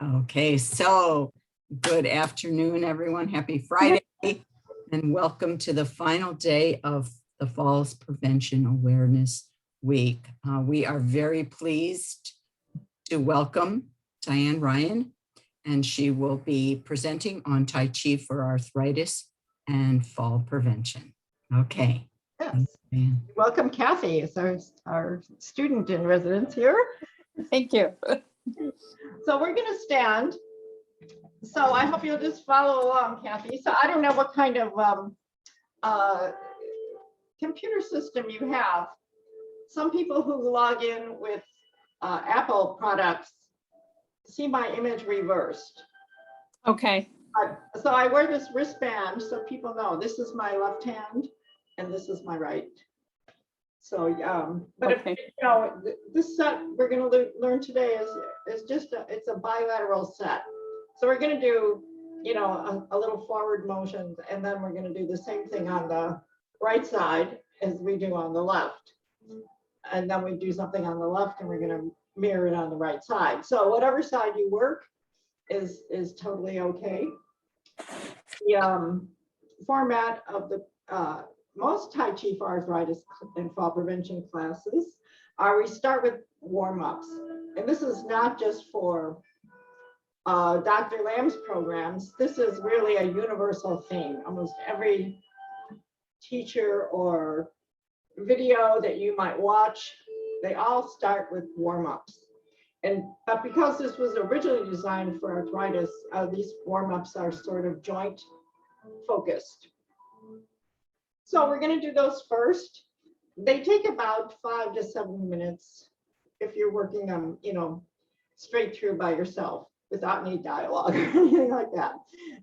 Okay, so good afternoon, everyone. Happy Friday, and welcome to the final day of the Falls Prevention Awareness Week. We are very pleased to welcome Diane Ryan, and she will be presenting on Tai Chi for arthritis and fall prevention. Okay. Yes. Welcome, Kathy, as our student in residence here. Thank you. So we're going to stand. So I hope you'll just follow along, Kathy. So I don't know what kind of computer system you have. Some people who log in with Apple products see my image reversed. Okay. So I wear this wristband so people know this is my left hand and this is my right. So, but Okay. if, you know, this set we're going to learn today is just it's a bilateral set. So we're going to do, you know, a little forward motion, and then we're going to do the same thing on the right side as we do on the left. And then we do something on the left and we're going to mirror it on the right side. So whatever side you work is totally okay. The format of the most Tai Chi for arthritis and fall prevention classes are we start with warm-ups. And this is not just for Dr. Lamb's programs. This is really a universal thing. Almost every teacher or video that you might watch, they all start with warm-ups. But because this was originally designed for arthritis, these warm-ups are sort of joint focused. So we're going to do those first. They take about 5 to 7 minutes if you're working them, you know, straight through by yourself without any dialogue or anything like that.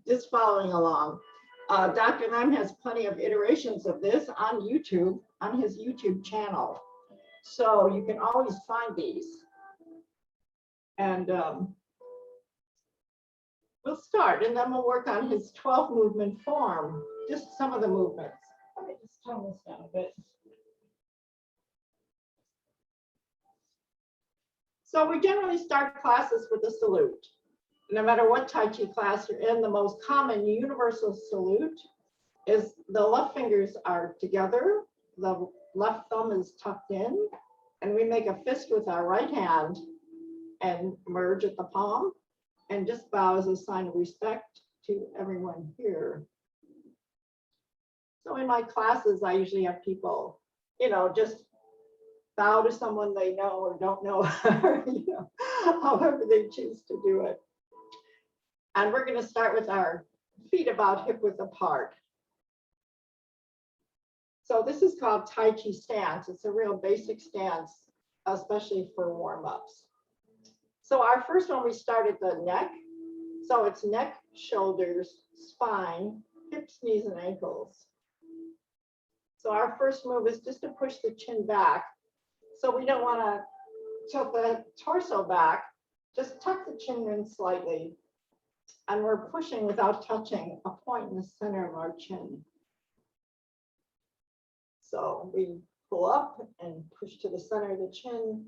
Just following along. Dr. Lamb has plenty of iterations of this on YouTube, on his YouTube channel. So you can always find these. And we'll start, and then we'll work on his 12 movement form, just some of the movements. Let me just tone this down a bit. So we generally start classes with a salute. No matter what Tai Chi class you're in, the most common universal salute is the left fingers are together, the left thumb is tucked in, and we make a fist with our right hand and merge at the palm and just bow as a sign of respect to everyone here. So in my classes, I usually have people, you know, just bow to someone they know or don't know, you know, however they choose to do it. And we're going to start with our feet about hip width apart. So this is called Tai Chi stance. It's a real basic stance, especially for warm-ups. So our first one, we start at the neck. So it's neck, shoulders, spine, hips, knees, and ankles. So our first move is just to push the chin back. So we don't want to tilt the torso back, just tuck the chin in slightly. And we're pushing without touching a point in the center of our chin. So we pull up and push to the center of the chin,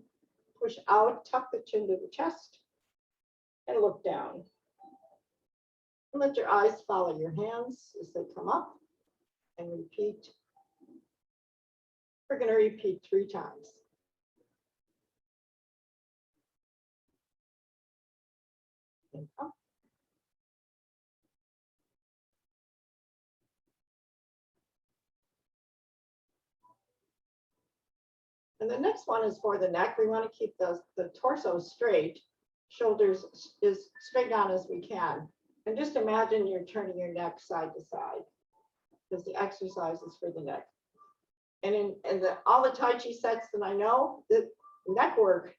push out, tuck the chin to the chest, and look down. And let your eyes follow your hands as they come up, and repeat. We're going to repeat 3 times. And up. And the next one is for the neck. We want to keep the torso straight, shoulders as straight on as we can. And just imagine you're turning your neck side to side, because the exercise is for the neck. And in all the Tai Chi sets that I know, the neck work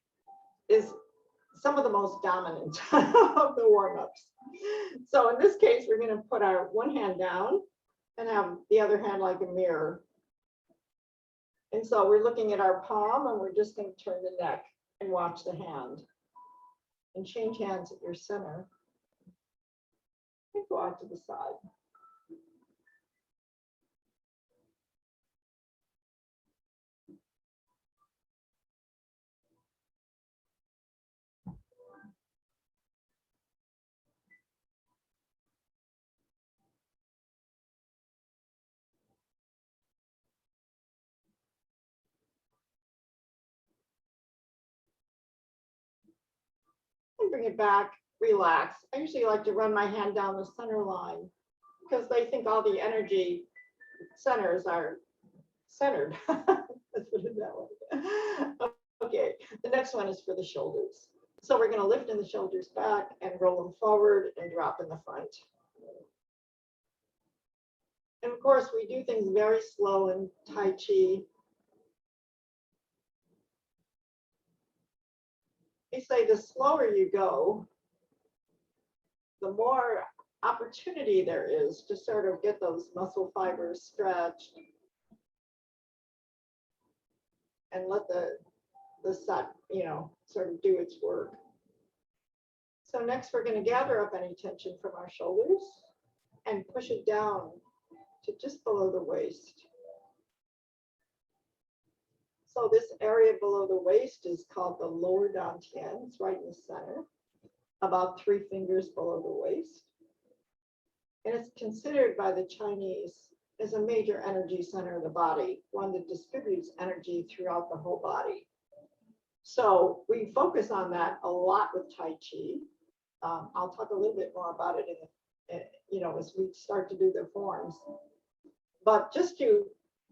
is some of the most dominant of the warm-ups. So in this case, we're going to put our one hand down and have the other hand like a mirror. And so we're looking at our palm, and we're just going to turn the neck and watch the hand. And change hands at your center. And go out to the side. then bring it back, relax. I usually like to run my hand down the center line because they think all the energy centers are centered. Let's put it that way. Okay, the next one is for the shoulders. So we're going to lift in the shoulders back and roll them forward and drop in the front. And of course, we do things very slow in Tai Chi. They say the slower you go, the more opportunity there is to sort of get those muscle fibers stretched and let the set, sort of do its work. So next we're going to gather up any tension from our shoulders and push it down to just below the waist. So this area below the waist is called the lower dantian. It's right in the center, about 3 fingers below the waist. And it's considered by the Chinese as a major energy center of the body, one that distributes energy throughout the whole body. So we focus on that a lot with Tai Chi. I'll talk a little bit more about it as we start to do the forms. But just to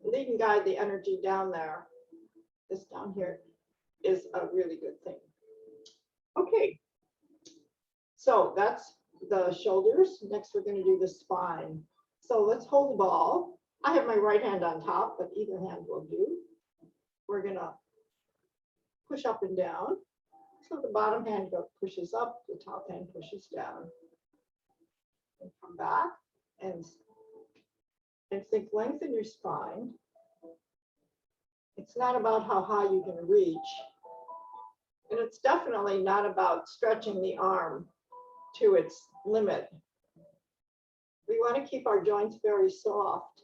lead and guide the energy down there, this down here, is a really good thing. Okay, so that's the shoulders. Next, we're going to do the spine. So let's hold the ball. I have my right hand on top, but either hand will do. We're going to push up and down. So the bottom hand pushes up, the top hand pushes down. And come back and think lengthen your spine. It's not about how high you can reach. And it's definitely not about stretching the arm to its limit. We want to keep our joints very soft.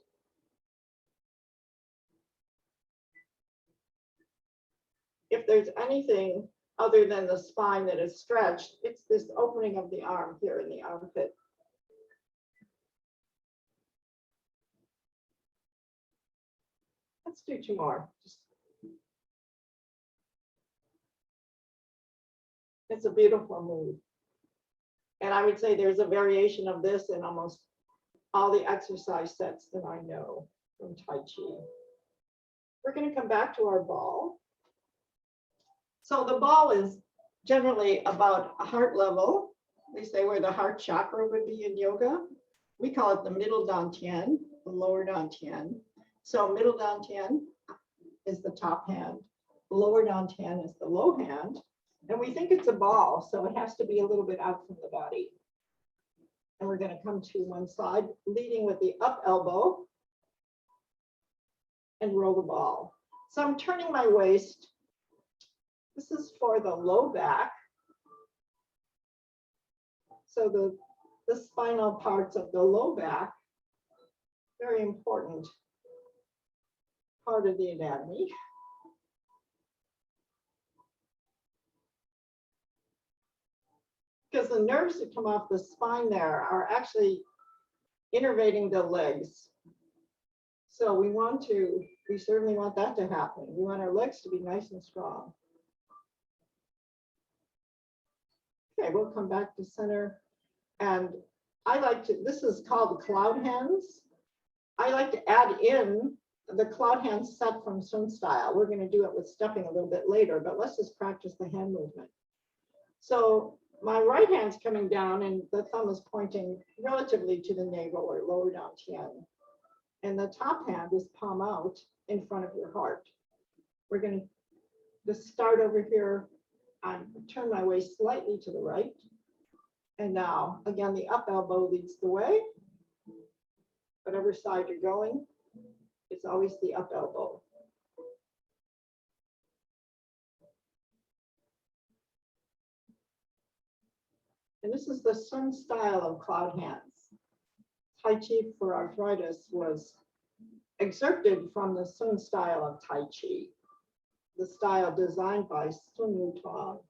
If there's anything other than the spine that is stretched, it's this opening of the arm here in the armpit. Let's do 2 more. It's a beautiful move. And I would say there's a variation of this in almost all the exercise sets that I know from Tai Chi. We're going to come back to our ball. So the ball is generally about heart level. They say where the heart chakra would be in yoga. We call it the middle dantian, the lower dantian. So middle dantian is the top hand. Lower dantian is the low hand. And we think it's a ball, so it has to be a little bit out from the body. And we're going to come to one side, leading with the up elbow and roll the ball. So I'm turning my waist. This is for the low back. So the spinal parts of the low back, very important part of the anatomy. Because the nerves that come off the spine there are actually innervating the legs. So we certainly want that to happen. We want our legs to be nice and strong. Okay, we'll come back to center. And this is called the cloud hands. I like to add in the cloud hands set from Sun style. We're going to do it with stepping a little bit later, but let's just practice the hand movement. So my right hand's coming down and the thumb is pointing relatively to the navel or lower dantian. And the top hand is palm out in front of your heart. We're going to just start over here. Turn my waist slightly to the right. And now, again, the up elbow leads the way. Whatever side you're going, it's always the up elbow. And this is the Sun style of cloud hands. Tai Chi for arthritis was excerpted from the Sun style of Tai Chi, the style designed by Sun Wutong.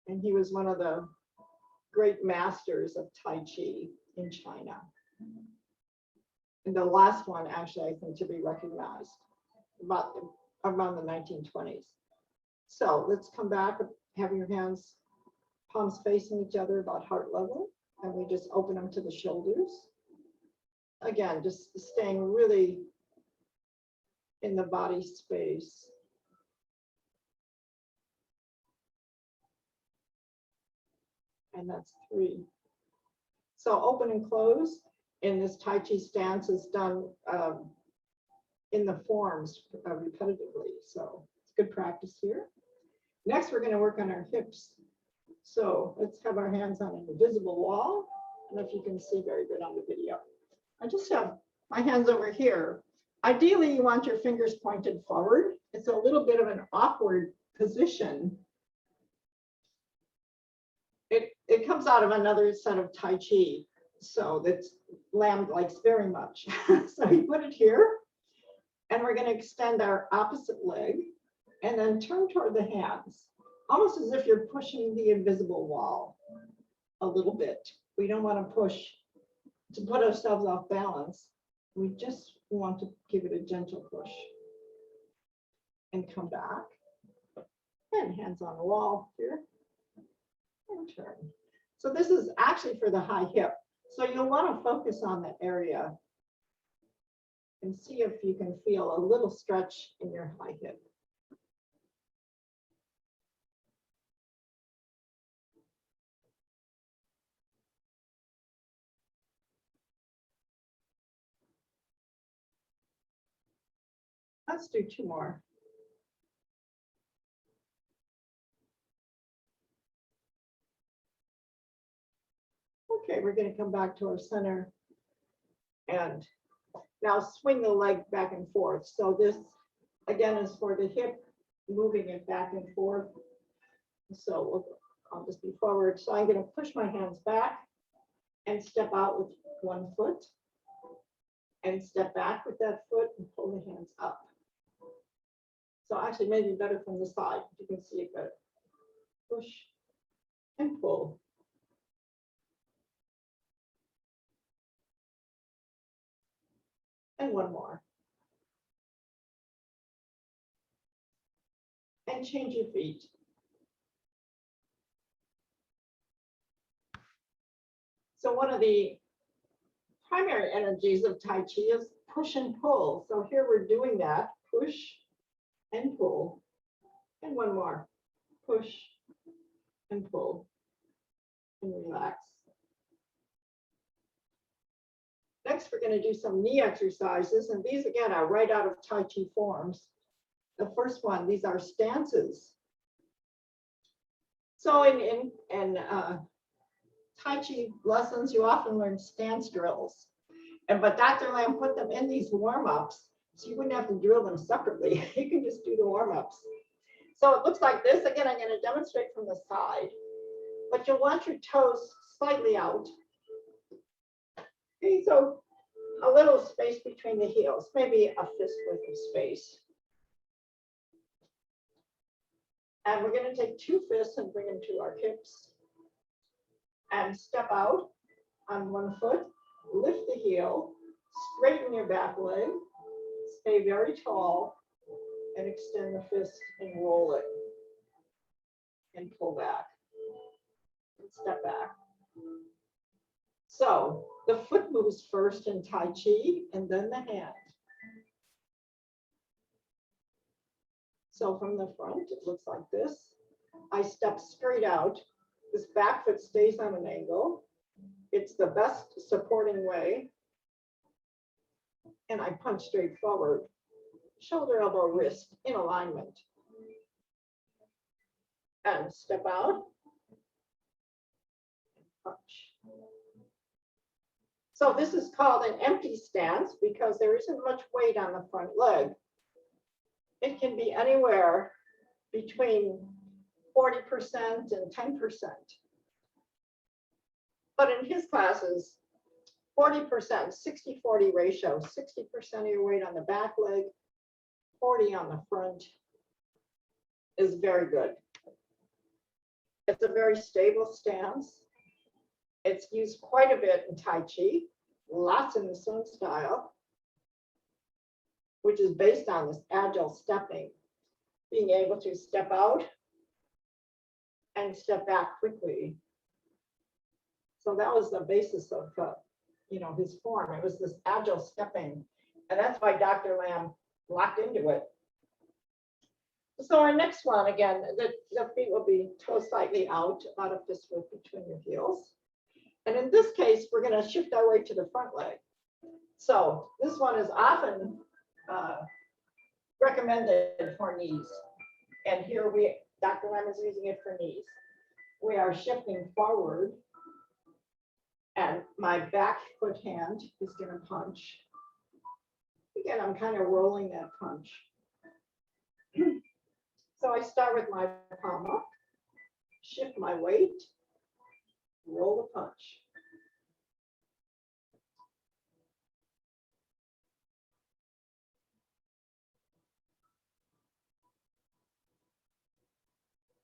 And he was one of the great masters of Tai Chi in China. And the last one, actually, I think, to be recognized around the 1920s. So let's come back, have your hands, palms facing each other about heart level, and we just open them to the shoulders. Again, just staying really in the body space. And that's 3. So open and close in this Tai Chi stance is done in the forms repetitively. So it's good practice here. Next, we're going to work on our hips. So let's have our hands on an invisible wall. I don't know if you can see very good on the video. I just have my hands over here. Ideally, you want your fingers pointed forward. It's a little bit of an awkward position. It comes out of another set of Tai Chi. So that's Lamb likes very much. So you put it here, and we're going to extend our opposite leg and then turn toward the hands, almost as if you're pushing the invisible wall a little bit. We don't want to push to put ourselves off balance. We just want to give it a gentle push and come back. And hands on the wall here and turn. So this is actually for the high hip. So you'll want to focus on that area and see if you can feel a little stretch in your high hip. Let's do 2 more. Okay, we're going to come back to our center and now swing the leg back and forth. So this again is for the hip, moving it back and forth. So I'll just be forward. So I'm going to push my hands back and step out with one foot and step back with that foot and pull the hands up. So actually maybe better from the side. You can see it better. Push and pull. And one more. And change your feet. So one of the primary energies of Tai Chi is push and pull. So here we're doing that, push and pull. And one more, push and pull and relax. Next, we're going to do some knee exercises. And these again are right out of Tai Chi forms. The first one, these are stances. So in Tai Chi lessons, you often learn stance drills. But Dr. Lamb put them in these warm-ups, so you wouldn't have to drill them separately. You can just do the warm-ups. So it looks like this. Again, I'm going to demonstrate from the side, but you'll want your toes slightly out. Okay, so a little space between the heels, maybe a fist width of space. And we're going to take 2 fists and bring them to our hips. And step out on one foot, lift the heel, straighten your back leg, stay very tall, and extend the fist and roll it. And pull back. And step back. So the foot moves first in Tai Chi and then the hand. So from the front, it looks like this. I step straight out. This back foot stays on an angle. It's the best supporting way. And I punch straight forward. Shoulder, elbow, wrist in alignment. And step out. Punch. So this is called an empty stance because there isn't much weight on the front leg. It can be anywhere between 40% and 10%. But in his classes, 40%, 60-40 ratio, 60% of your weight on the back leg, 40 on the front is very good. It's a very stable stance. It's used quite a bit in Tai Chi, lots in the Sun style, which is based on this agile stepping. being able to step out and step back quickly. So that was the basis of, his form. It was this agile stepping. And that's why Dr. Lamb locked into it. So our next one, again, the feet will be toes slightly out, about a fist width between your heels. And in this case, we're going to shift our weight to the front leg. So this one is often recommended for knees. And here Dr. Lamb is using it for knees. We are shifting forward. And my back foot hand is going to punch. Again, I'm kind of rolling that punch. So I start with my palm up, shift my weight, roll the punch.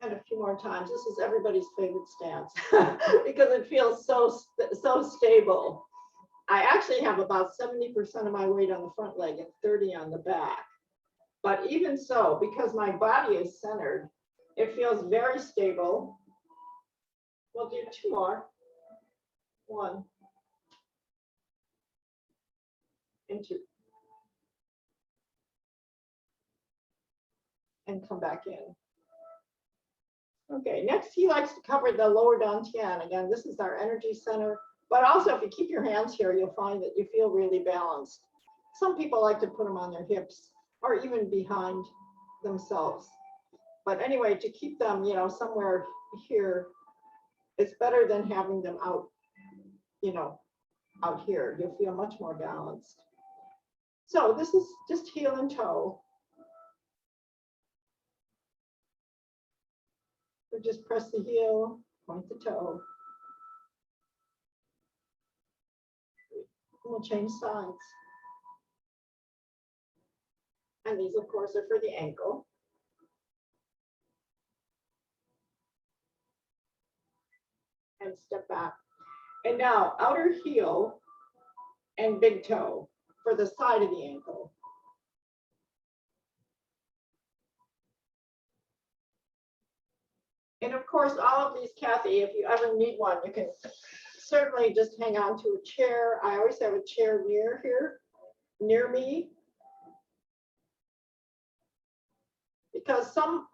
And a few more times. This is everybody's favorite stance because it feels so stable. I actually have about 70% of my weight on the front leg and 30 on the back. But even so, because my body is centered, it feels very stable. We'll do two more. 1 and 2. And come back in. Okay, next he likes to cover the lower dantian. Again, this is our energy center. But also, if you keep your hands here, you'll find that you feel really balanced. Some people like to put them on their hips or even behind themselves. But anyway, to keep them, somewhere here, it's better than having them out, out here. You'll feel much more balanced. So this is just heel and toe. So just press the heel, point the toe. We'll change sides. And these, of course, are for the ankle. And step back. And now outer heel and big toe for the side of the ankle. And of course, all of these, Kathy, if you ever need one, you can certainly just hang on to a chair. I always have a chair near me. Because some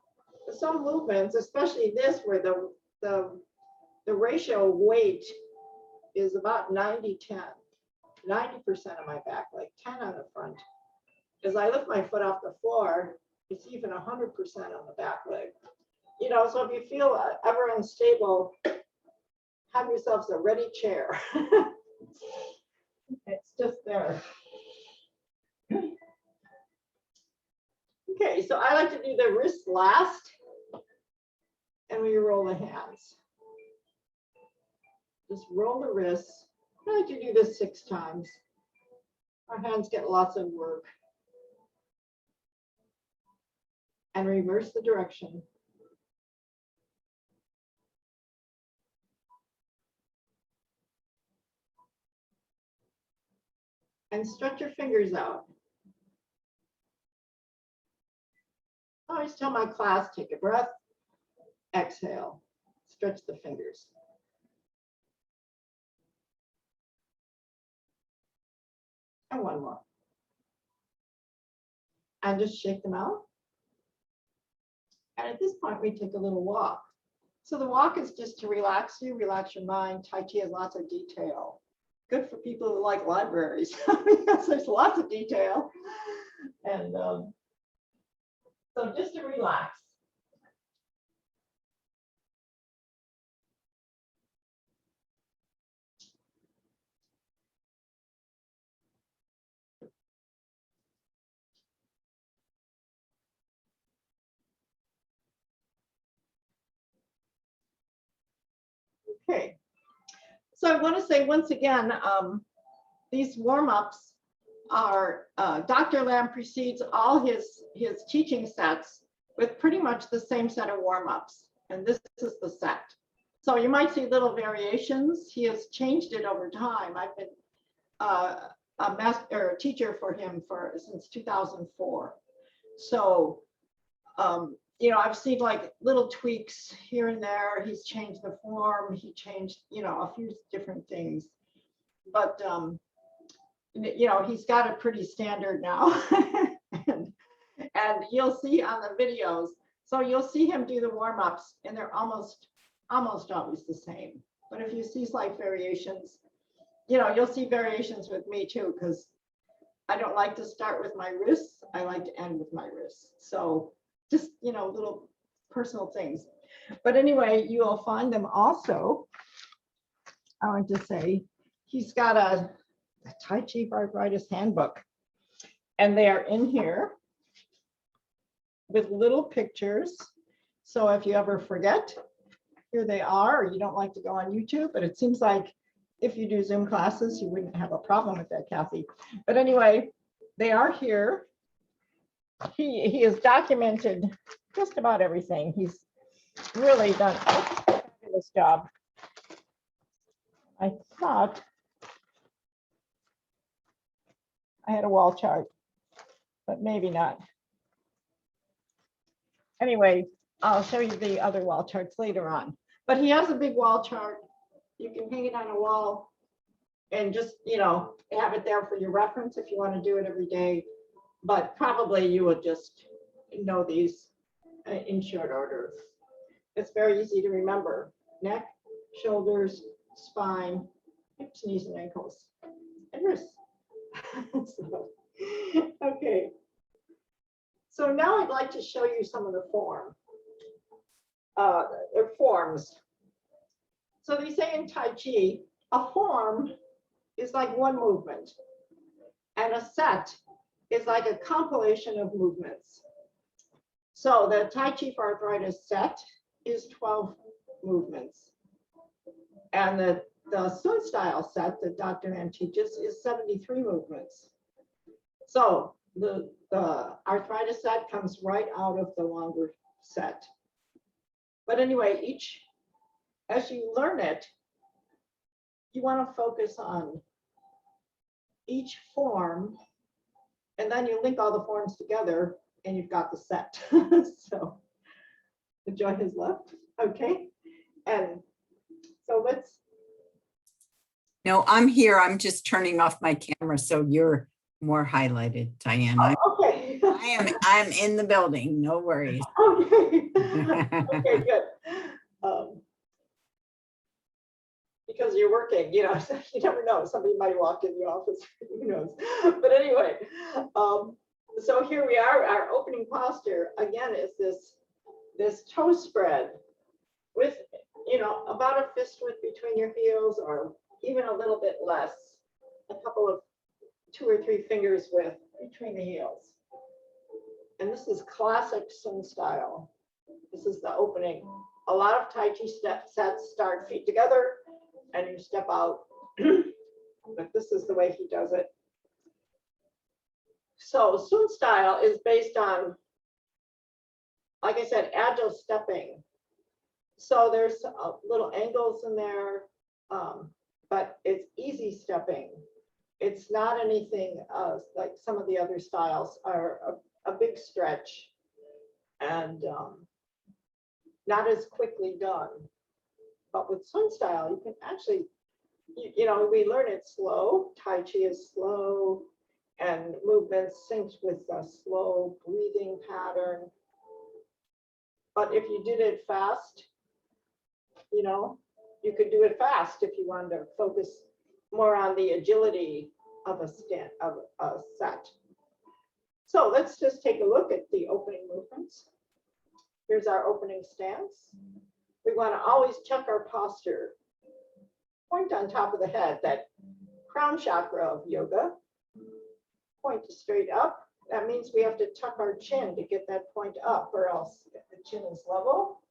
movements, especially this, where the ratio weight is about 90-10, 90% of my back, like 10 on the front. As I lift my foot off the floor, it's even 100% on the back leg. So if you feel ever unstable, have yourselves a ready chair. It's just there. Okay, so I like to do the wrists last, and we roll the hands. Just roll the wrists. I like to do this 6 times. Our hands get lots of work. And reverse the direction. And stretch your fingers out. I always tell my class, take a breath, exhale, stretch the fingers. And one more. And just shake them out. And at this point, we take a little walk. So the walk is just to relax you, relax your mind. Tai Chi has lots of detail. Good for people who like libraries because there's lots of detail. And so just to relax. Okay. So I want to say once again, these warm-ups are, Dr. Lamb precedes all his teaching sets with pretty much the same set of warm-ups. And this is the set. So you might see little variations. He has changed it over time. I've been a teacher for him since 2004. So You know, I've seen like little tweaks here and there. He's changed the form. He changed, you know, a few different things. But, you know, he's got it pretty standard now. and you'll see on the videos. So you'll see him do the warm-ups and they're almost always the same. But if you see slight variations, you know, you'll see variations with me too, because I don't like to start with my wrists. I like to end with my wrists. So just, you know, little personal things. But anyway, you will find them also. I want to say he's got a Tai Chi for Arthritis handbook, and they are in here with little pictures. So if you ever forget, here they are, or you don't like to go on YouTube, but it seems like if you do Zoom classes, you wouldn't have a problem with that, Kathy. But anyway, they are here. He has documented just about everything. He's really done a fabulous job. I thought I had a wall chart, but maybe not. Anyway, I'll show you the other wall charts later on. But he has a big wall chart. You can hang it on a wall and just, you know, have it there for your reference if you want to do it every day. But probably you will just know these in short order. It's very easy to remember. Neck, shoulders, spine, hips, knees, and ankles, and wrists. Okay. So now I'd like to show you some of the forms. So they say in Tai Chi, a form is like one movement, and a set is like a compilation of movements. So the Tai Chi for Arthritis set is 12 movements. And the Sun style set that Dr. Ann teaches is 73 movements. So the arthritis set comes right out of the longer set. But anyway, as you learn it, you want to focus on each form, and then you link all the forms together and you've got the set. So enjoy his left. Okay. And so let's. No, I'm here. I'm just turning off my camera so you're more highlighted, Diane. Okay. I'm in the building. No worries. Okay. Okay, good. Because you're working, you know, you never know. Somebody might walk in the office, who knows. But anyway, so here we are. Our opening posture again is this toe spread with, you know, about a fist width between your heels, or even a little bit less, a couple of 2 or 3 fingers width between the heels. And this is classic Sun style. This is the opening. A lot of Tai Chi sets start feet together and you step out, but this is the way he does it. So Sun style is based on, like I said, agile stepping. So there's little angles in there, but it's easy stepping. It's not anything like some of the other styles are a big stretch and not as quickly done. But with Sun style, you can actually, you know, we learn it slow. Tai Chi is slow, and movements synced with a slow breathing pattern. But if you did it fast, you know, you could do it fast if you wanted to focus more on the agility of a set. So let's just take a look at the opening movements. Here's our opening stance. We want to always check our posture. Point on top of the head, that crown chakra of yoga. Point to straight up. That means we have to tuck our chin to get that point up, or else if the chin is level,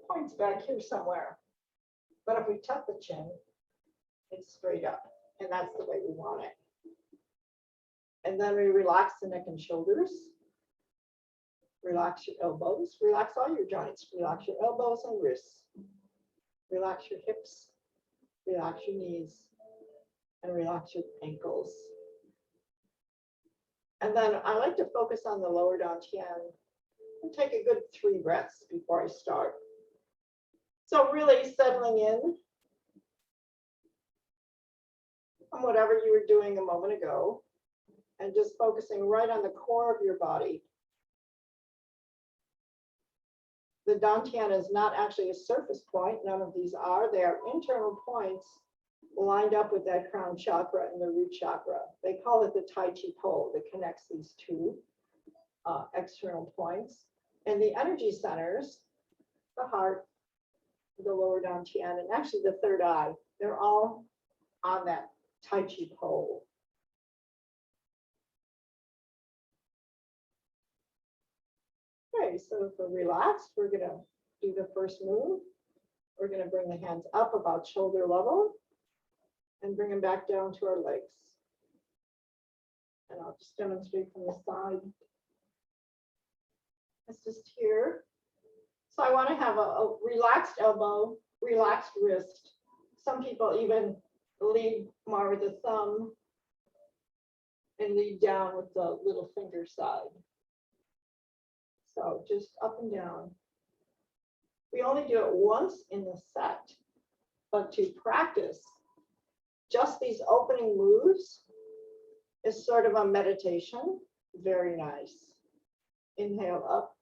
point's back here somewhere. But if we tuck the chin, it's straight up, and that's the way we want it. And then we relax the neck and shoulders. Relax your elbows, relax all your joints, relax your elbows and wrists, relax your hips, relax your knees, and relax your ankles. And then I like to focus on the lower dantian I'll take a good 3 breaths before I start. So really settling in on whatever you were doing a moment ago and just focusing right on the core of your body. The dantian is not actually a surface point. None of these are. They are internal points lined up with that crown chakra and the root chakra. They call it the Tai Chi pole that connects these two external points. And the energy centers, the heart, the lower dantian, and actually the third eye, they're all on that Tai Chi pole. Okay, so if we're relaxed, we're going to do the first move. We're going to bring the hands up about shoulder level and bring them back down to our legs. And I'll just demonstrate from the side. It's just here. So I want to have a relaxed elbow, relaxed wrist. Some people even lead more with the thumb and lead down with the little finger side. So just up and down. We only do it once in the set, but to practice just these opening moves is sort of a meditation. Very nice. Inhale up,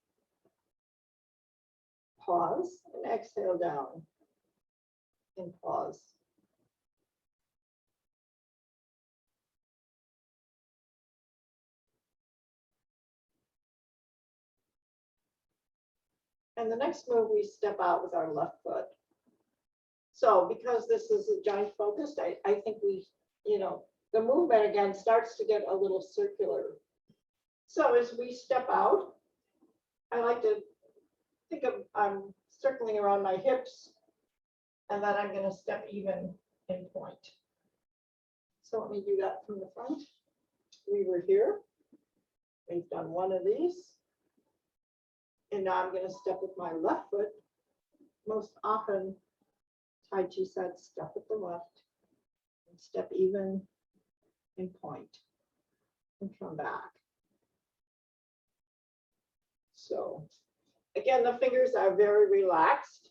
pause, and exhale down, and pause. And the next move, we step out with our left foot. So because this is a joint focused, I think we, the movement again starts to get a little circular. So as we step out, I like to think of, I'm circling around my hips, and then I'm going to step even in point. So let me do that from the front. We were here. We've done one of these. And now I'm going to step with my left foot. Most often, Tai Chi said, step with the left, and step even in point, and come back. So again, the fingers are very relaxed.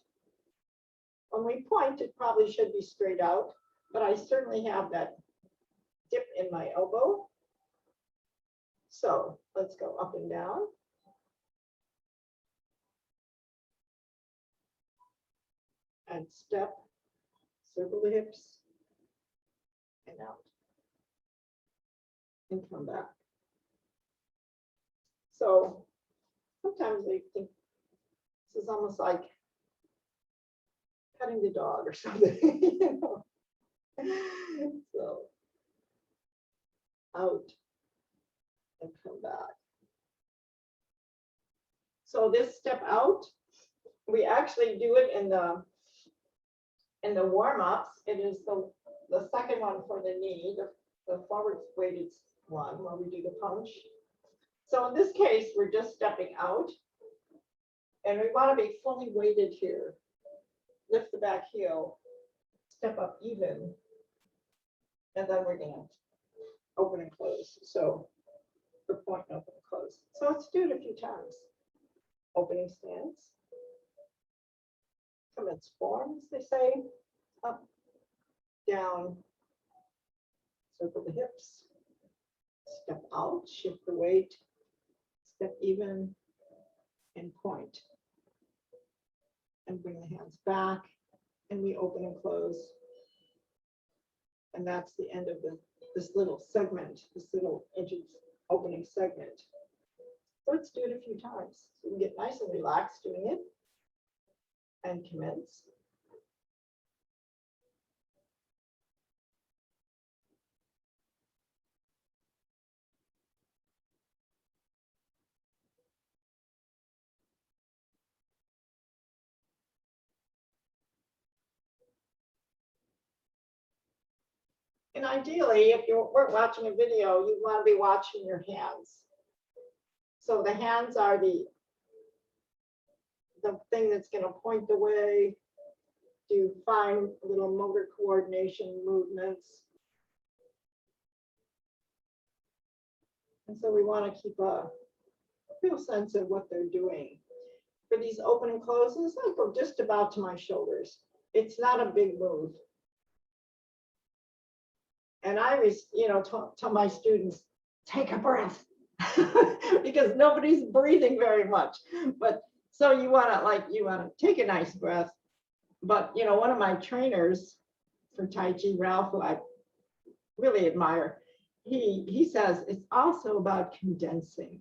When we point, it probably should be straight out, but I certainly have that dip in my elbow. So let's go up and down. And step, circle the hips, and out, and come back. So sometimes they think this is almost like petting the dog or something, So out and come back. So this step out, we actually do it in the warm-ups. It is the second one for the knee, the forward weighted one where we do the punch. So in this case, we're just stepping out, and we want to be fully weighted here. Lift the back heel, step up even, and then we're going to open and close. So the point, open and close. So let's do it a few times. Opening stance. Commence form, as they say. Up, down, circle the hips, step out, shift the weight, step even, and point. And bring the hands back, and we open and close. And that's the end of this little segment, this little opening segment. So let's do it a few times. So we can get nice and relaxed doing it. And commence. And ideally, if you weren't watching a video, you'd want to be watching your hands. So the hands are the thing that's going to point the way, do fine little motor coordination movements. And so we want to keep a real sense of what they're doing. For these open and closes, I go just about to my shoulders. It's not a big move. And I, tell my students, take a breath because nobody's breathing very much. But so you want to take a nice breath. But, one of my trainers for Tai Chi, Ralph, who I really admire, he says it's also about condensing.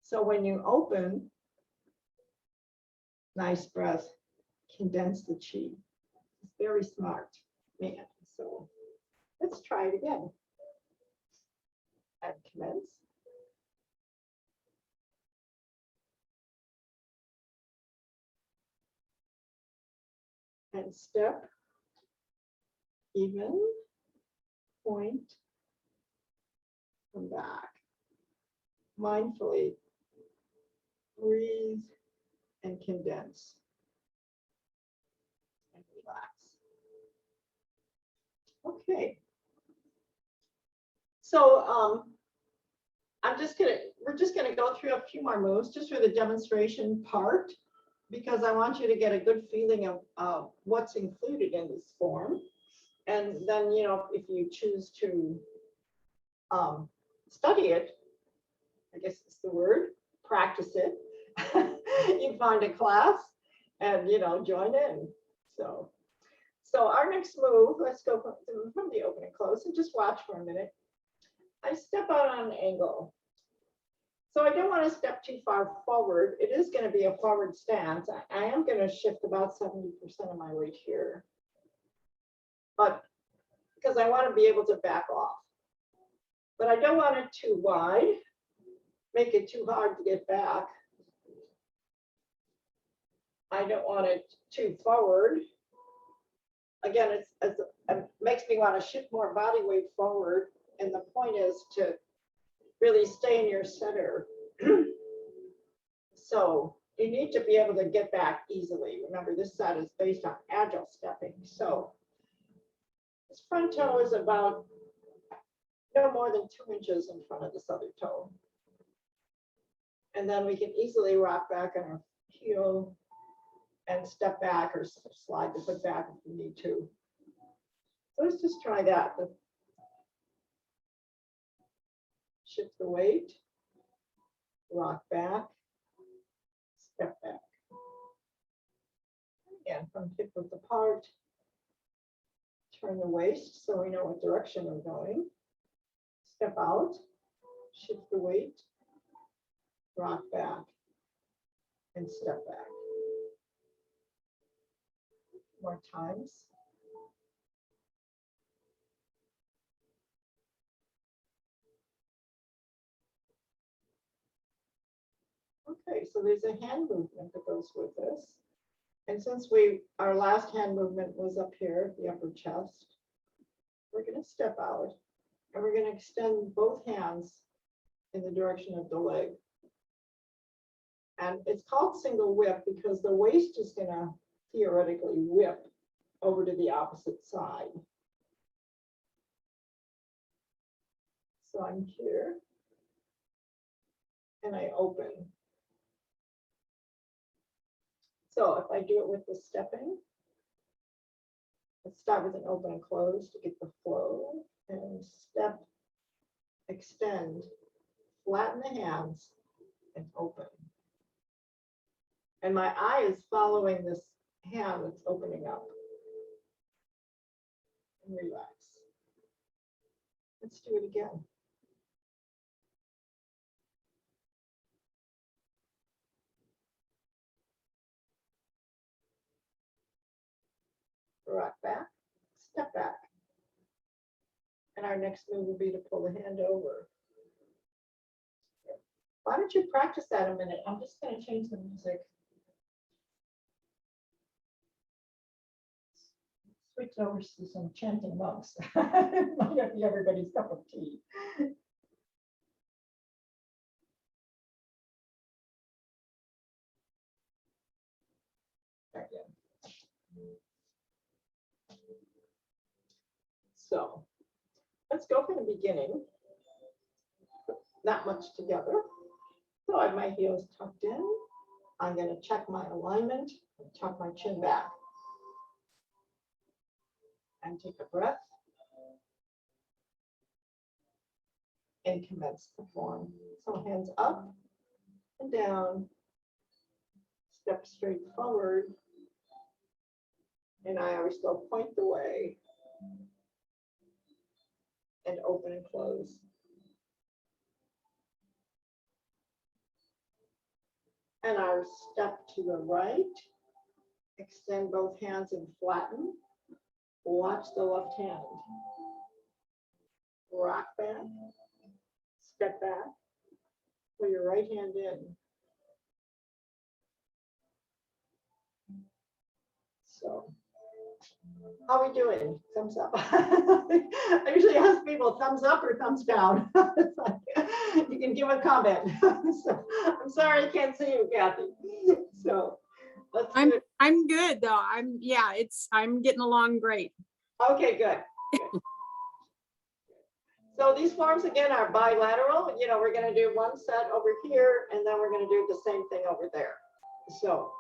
So when you open, nice breath, condense the chi. It's very smart, man. So let's try it again. And commence. And step, even, point, come back. Mindfully breathe and condense and relax. Okay. So we're just gonna go through a few more moves just for the demonstration part, because I want you to get a good feeling of what's included in this form. And then, if you choose to study it, I guess it's the word, practice it, you find a class and, join in. So our next move, let's go from the open and close and just watch for a minute. I step out on an angle. So I don't want to step too far forward. It is going to be a forward stance. I am going to shift about 70% of my weight here. But because I want to be able to back off. But I don't want it too wide, make it too hard to get back. I don't want it too forward. Again, it makes me want to shift more body weight forward. And the point is to really stay in your center. So you need to be able to get back easily. Remember, this set is based on agile stepping. So this front toe is about no more than 2 inches in front of this other toe. And then we can easily rock back on our heel and step back or slide the foot back if we need to. So let's just try that. Shift the weight, rock back, step back. Again, from hip width apart, turn the waist so we know what direction we're going. Step out, shift the weight, rock back, and step back. More times. Okay, so there's a hand movement that goes with this. And since our last hand movement was up here, the upper chest, we're going to step out and we're going to extend both hands in the direction of the leg. And it's called single whip because the waist is going to theoretically whip over to the opposite side. So I'm here and I open. So if I do it with the stepping, let's start with an open and close to get the flow, and step, extend, flatten the hands, and open. And my eye is following this hand that's opening up. And relax. Let's do it again. Rock back, step back. And our next move will be to pull the hand over. Why don't you practice that a minute? I'm just going to change the music. Switch over to some chanting monks. Might not be everybody's cup of tea. Again. So let's go from the beginning. Not much together. So I have my heels tucked in. I'm going to check my alignment, tuck my chin back. And take a breath. And commence the form. So hands up and down. Step straight forward. And I always go point the way. And open and close. And our step to the right. Extend both hands and flatten. Watch the left hand. Rock back. Step back. Pull your right hand in. So, how are we doing? Thumbs up. I usually ask people thumbs up or thumbs down. It's like, you can give a comment. So, I'm sorry I can't see you, Kathy. So let's do it. I'm good though. I'm getting along great. Okay, good. Good. So these forms again are bilateral. You know, we're going to do one set over here, and then we're going to do the same thing over there. So,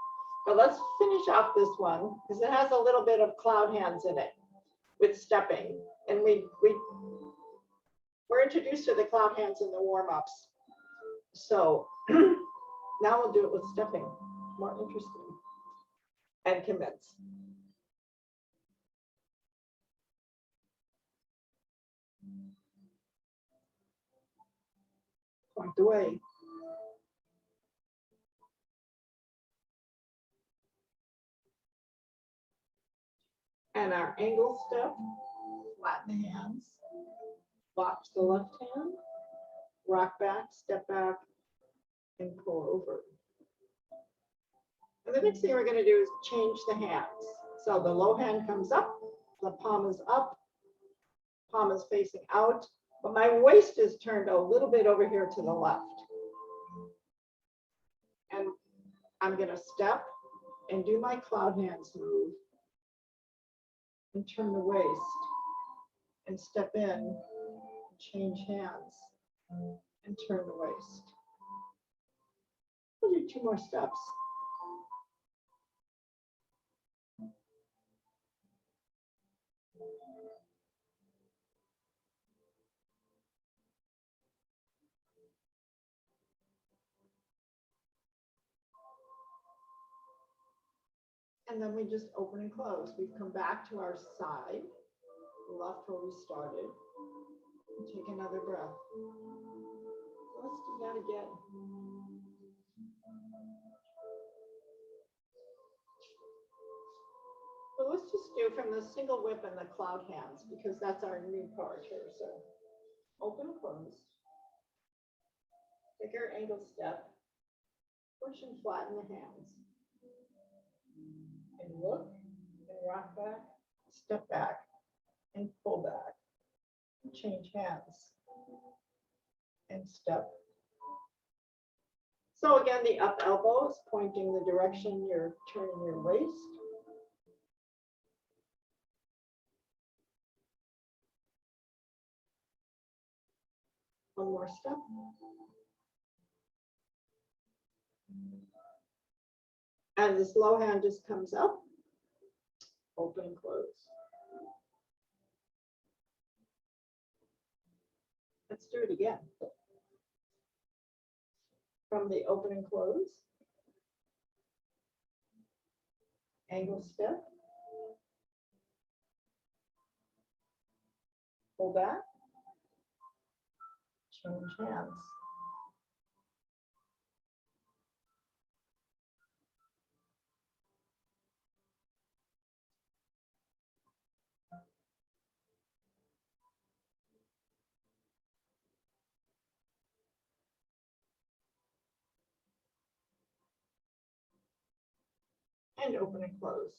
but let's finish off this one because it has a little bit of cloud hands in it with stepping, and we're introduced to the cloud hands in the warm-ups. So now we'll do it with stepping. More interesting. And commence. Point the way. And our angle step, flatten the hands, watch the left hand, rock back, step back, and pull over. And the next thing we're going to do is change the hands. So the low hand comes up, the palm is up, palm is facing out, but my waist is turned a little bit over here to the left. And I'm going to step and do my cloud hands move and turn the waist and step in, change hands and turn the waist. We'll do 2 more steps. And then we just open and close. We've come back to our side, left where we started. And take another breath. Let's do that again. So let's just do from the single whip and the cloud hands because that's our new part here. So open and close. Take our angle step. Push and flatten the hands. And look and rock back, step back and pull back. Change hands and step. So again, the up elbow is pointing the direction you're turning your waist. One more step. And this low hand just comes up, open and close. Let's do it again. From the open and close, angle step, pull back, change hands. And open and close.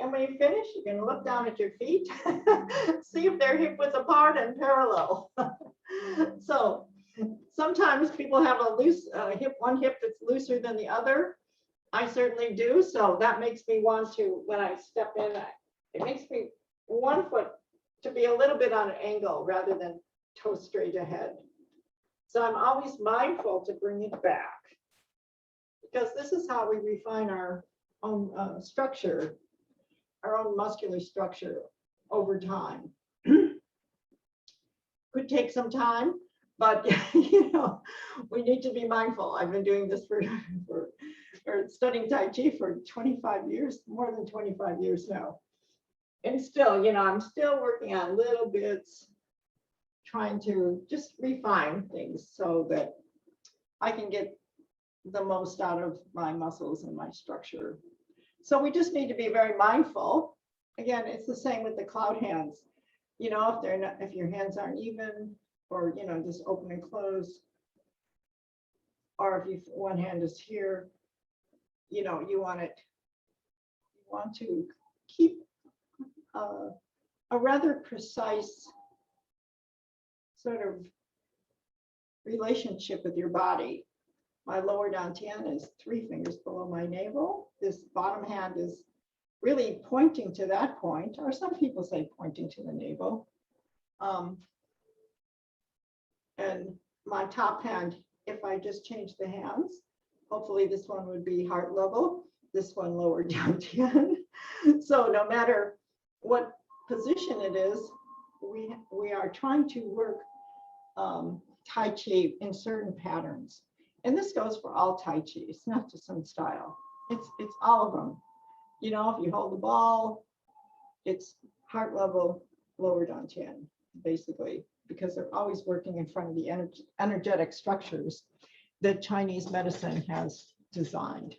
And when you finish, you can look down at your feet, see if they're hip width apart and parallel. So sometimes people have a loose hip, one hip that's looser than the other. I certainly do. So that makes me want to, when I step in, it makes me one foot to be a little bit on an angle rather than toe straight ahead. So I'm always mindful to bring it back, because this is how we refine our own structure, our own muscular structure over time. Could take some time, but we need to be mindful. I've been doing this for studying Tai Chi for 25 years, more than 25 years now. And still, I'm still working on little bits, trying to just refine things so that I can get the most out of my muscles and my structure. So we just need to be very mindful. Again, it's the same with the cloud hands. If they're not, if your hands aren't even, or just open and close, or if one hand is here, you want to keep a rather precise sort of relationship with your body. My lower dantian is 3 fingers below my navel. This bottom hand is really pointing to that point, or some people say pointing to the navel. And my top hand, if I just change the hands, hopefully this one would be heart level, this one lower dantian. So no matter what position it is, we are trying to work Tai Chi in certain patterns. And this goes for all Tai Chi. It's not just some style. It's all of them. If you hold the ball, it's heart level, lower dantian, basically, because they're always working in front of the energetic structures that Chinese medicine has designed,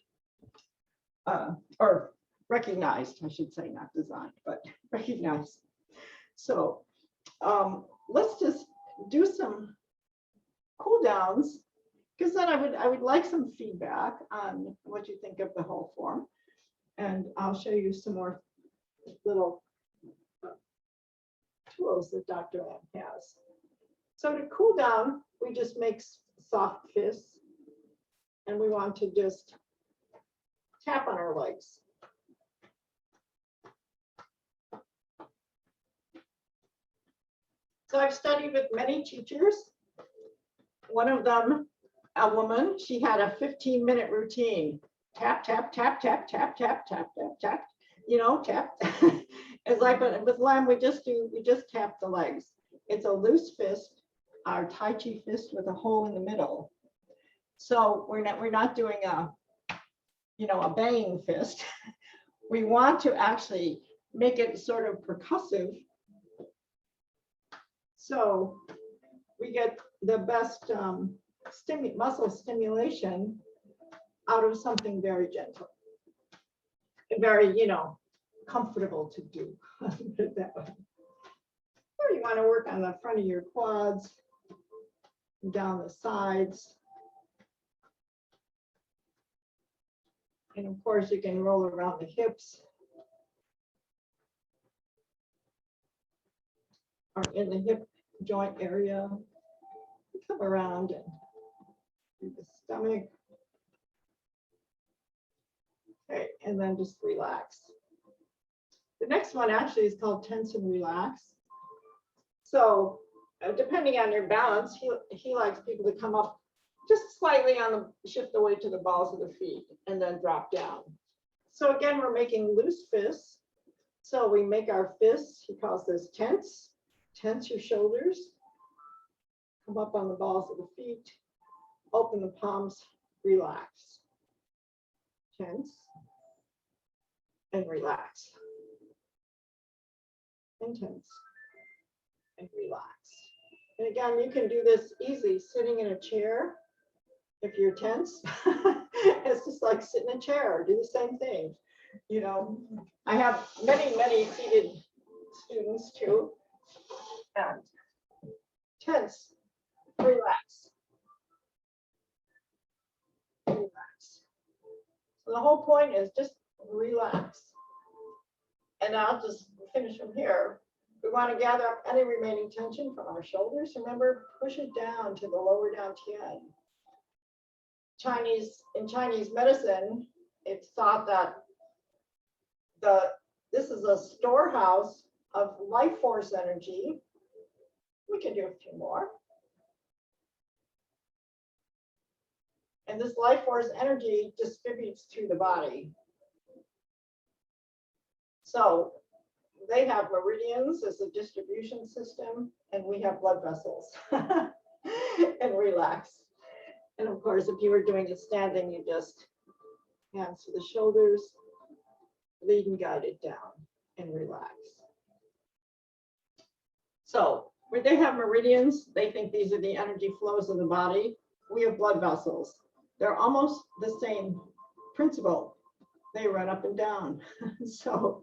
or recognized, I should say, not designed, but recognized. So let's just do some cool downs, because then I would like some feedback on what you think of the whole form. And I'll show you some more little tools that Dr. Lam has. So to cool down, we just make soft fists, and we want to just tap on our legs. So I've studied with many teachers. One of them, a woman, she had a 15-minute routine. Tap, tap, tap, tap, tap, tap, tap, tap, tap, tap. It's like, but with Lam, we just tap the legs. It's a loose fist, our Tai Chi fist with a hole in the middle. So we're not doing a banging fist. We want to actually make it sort of percussive. So we get the best muscle stimulation out of something very gentle and very, comfortable to do. That way. Or you want to work on the front of your quads, down the sides. And of course, you can roll around the hips or in the hip joint area. Come around and do the stomach. Okay, and then just relax. The next one actually is called tense and relax. So depending on your balance, he likes people to come up just slightly shift the weight to the balls of the feet and then drop down. So again, we're making loose fists. So we make our fists, he calls this tense. Tense your shoulders. Come up on the balls of the feet. Open the palms, relax. Tense and relax. And tense and relax. And again, you can do this easy sitting in a chair. If you're tense, it's just like sit in a chair, do the same thing. I have many seated students too. And tense, relax. Relax. So the whole point is just relax. And I'll just finish from here. We want to gather up any remaining tension from our shoulders. Remember, push it down to the lower dantian. In Chinese medicine, it's thought that this is a storehouse of life force energy. We can do a few more. And this life force energy distributes through the body. So they have meridians as a distribution system, and we have blood vessels. And relax. And of course, if you were doing it standing, you just hands to the shoulders, lead and guide it down and relax. So where they have meridians, they think these are the energy flows of the body. We have blood vessels. They're almost the same principle. They run up and down. So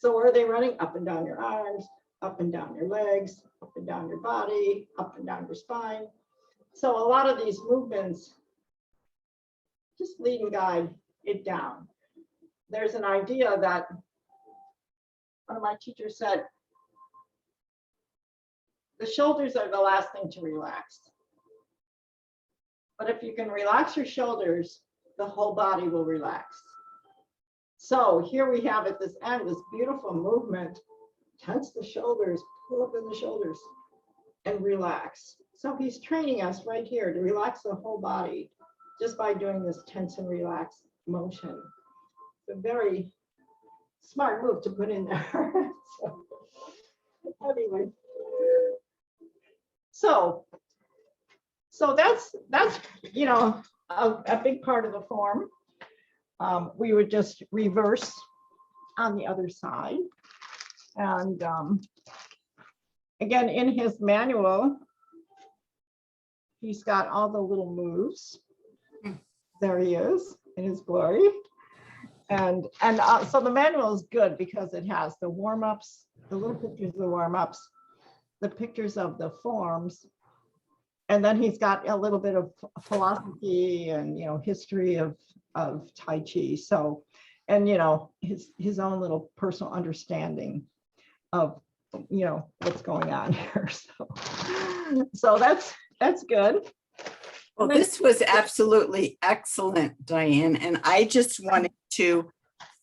where are they running? Up and down your arms, up and down your legs, up and down your body, up and down your spine. So a lot of these movements, just lead and guide it down. There's an idea that one of my teachers said, the shoulders are the last thing to relax. But if you can relax your shoulders, the whole body will relax. So here we have at this end, this beautiful movement. Tense the shoulders, pull up in the shoulders, and relax. So he's training us right here to relax the whole body just by doing this tense and relax motion. It's a very smart move to put in there. So, anyway. So that's you know, a big part of the form. We would just reverse on the other side. And again, in his manual, he's got all the little moves. There he is in his glory. And so the manual is good because it has the warm-ups, the little pictures of the warm-ups, the pictures of the forms, and then he's got a little bit of philosophy and, you know, history of Tai Chi. So, and, you know, his own little personal understanding of, you know, what's going on here. So that's good. Well, this was absolutely excellent, Diane. And I just wanted to,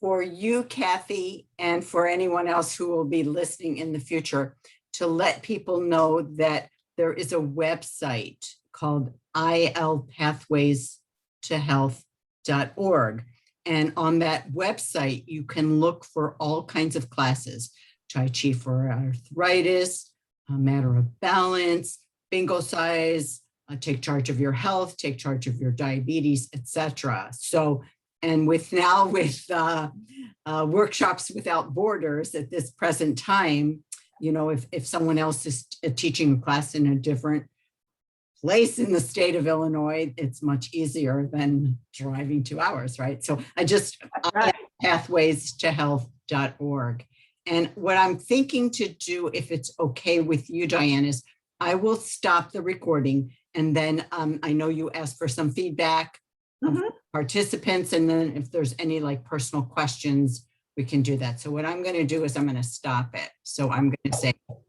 for you, Kathy, and for anyone else who will be listening in the future, to let people know that there is a website called ilpathwaystohealth.org. And on that website, you can look for all kinds of classes: Tai Chi for arthritis, a matter of balance, bingo size, take charge of your health, take charge of your diabetes, etc. So, and with workshops without borders at this present time, you know, if someone else is teaching a class in a different place in the state of Illinois, it's much easier than driving 2 hours, right? So I just, pathwaystohealth.org. And what I'm thinking to do, if it's okay with you, Diane, is I will stop the recording. And then I know you asked for some feedback of participants. And then if there's any like personal questions, we can do that. So what I'm going to do is I'm going to stop it. So I'm going to say